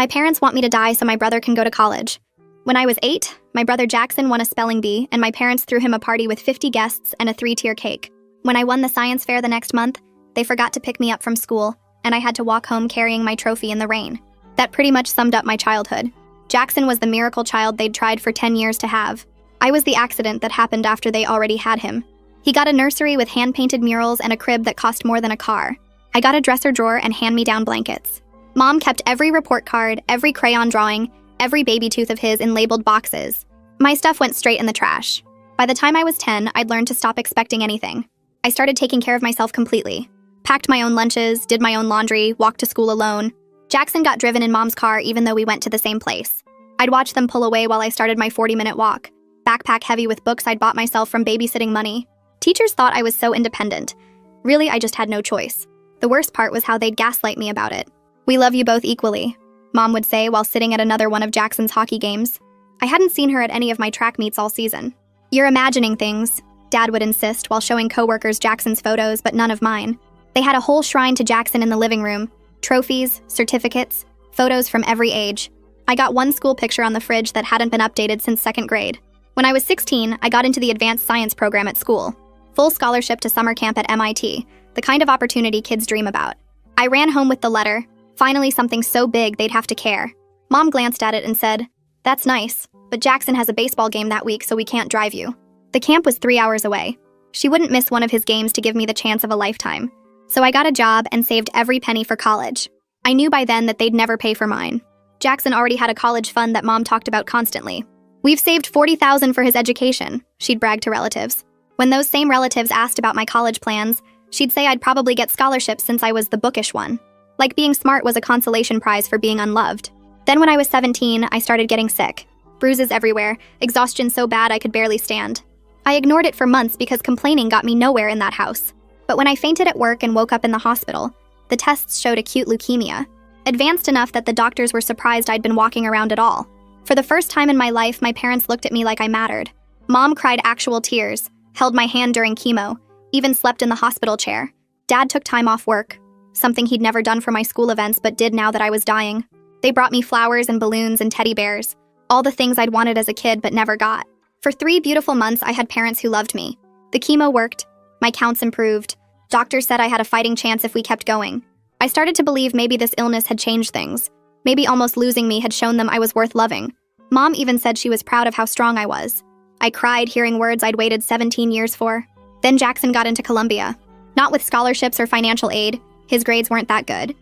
My parents want me to die so my brother can go to college. When I was 8, my brother Jackson won a spelling bee, and my parents threw him a party with 50 guests and a 3-tier cake. When I won the science fair the next month, they forgot to pick me up from school, and I had to walk home carrying my trophy in the rain. That pretty much summed up my childhood. Jackson was the miracle child they'd tried for 10 years to have. I was the accident that happened after they already had him. He got a nursery with hand-painted murals and a crib that cost more than a car. I got a dresser drawer and hand-me-down blankets. Mom kept every report card, every crayon drawing, every baby tooth of his in labeled boxes. My stuff went straight in the trash. By the time I was 10, I'd learned to stop expecting anything. I started taking care of myself completely. Packed my own lunches, did my own laundry, walked to school alone. Jackson got driven in Mom's car even though we went to the same place. I'd watch them pull away while I started my 40-minute walk, backpack heavy with books I'd bought myself from babysitting money. Teachers thought I was so independent. Really, I just had no choice. The worst part was how they'd gaslight me about it. "We love you both equally," Mom would say while sitting at another one of Jackson's hockey games. I hadn't seen her at any of my track meets all season. "You're imagining things," Dad would insist while showing coworkers Jackson's photos, but none of mine. They had a whole shrine to Jackson in the living room. Trophies, certificates, photos from every age. I got one school picture on the fridge that hadn't been updated since 2nd grade. When I was 16, I got into the advanced science program at school. Full scholarship to summer camp at MIT, the kind of opportunity kids dream about. I ran home with the letter. Finally something so big they'd have to care. Mom glanced at it and said, "That's nice, but Jackson has a baseball game that week so we can't drive you." The camp was 3 hours away. She wouldn't miss one of his games to give me the chance of a lifetime. So I got a job and saved every penny for college. I knew by then that they'd never pay for mine. Jackson already had a college fund that Mom talked about constantly. "We've saved $40,000 for his education," she'd brag to relatives. When those same relatives asked about my college plans, she'd say I'd probably get scholarships since I was the bookish one. Like being smart was a consolation prize for being unloved. Then when I was 17, I started getting sick. Bruises everywhere, exhaustion so bad I could barely stand. I ignored it for months because complaining got me nowhere in that house. But when I fainted at work and woke up in the hospital, the tests showed acute leukemia, advanced enough that the doctors were surprised I'd been walking around at all. For the first time in my life, my parents looked at me like I mattered. Mom cried actual tears, held my hand during chemo, even slept in the hospital chair. Dad took time off work, something he'd never done for my school events but did now that I was dying. They brought me flowers and balloons and teddy bears, all the things I'd wanted as a kid but never got. For 3 beautiful months, I had parents who loved me. The chemo worked, my counts improved. Doctors said I had a fighting chance if we kept going. I started to believe maybe this illness had changed things. Maybe almost losing me had shown them I was worth loving. Mom even said she was proud of how strong I was. I cried hearing words I'd waited 17 years for. Then Jackson got into Columbia. Not with scholarships or financial aid. His grades weren't that good.